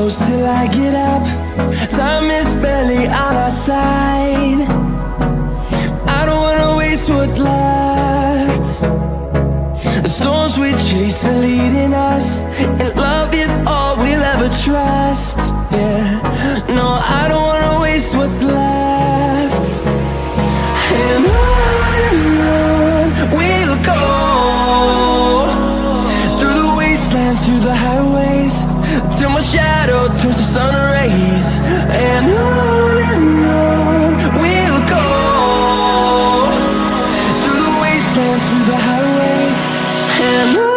close till I get up. Time is barely on our side. I don't wanna waste what's left. The storms we chase are leading us, and love is all we'll ever trust. Yeah, no, I don't wanna waste what's left. And on we'll go, through the wastelands, through the highways, till my shadow turns to sun rays. And on we'll go, through the wastelands, through the highways, and on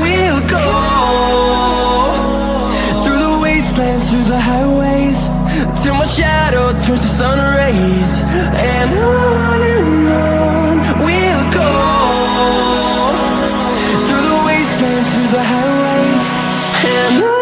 we'll go. Through the highways, till my shadow turns to sun rays. And on we'll go, through the wastelands, through the highways, and on.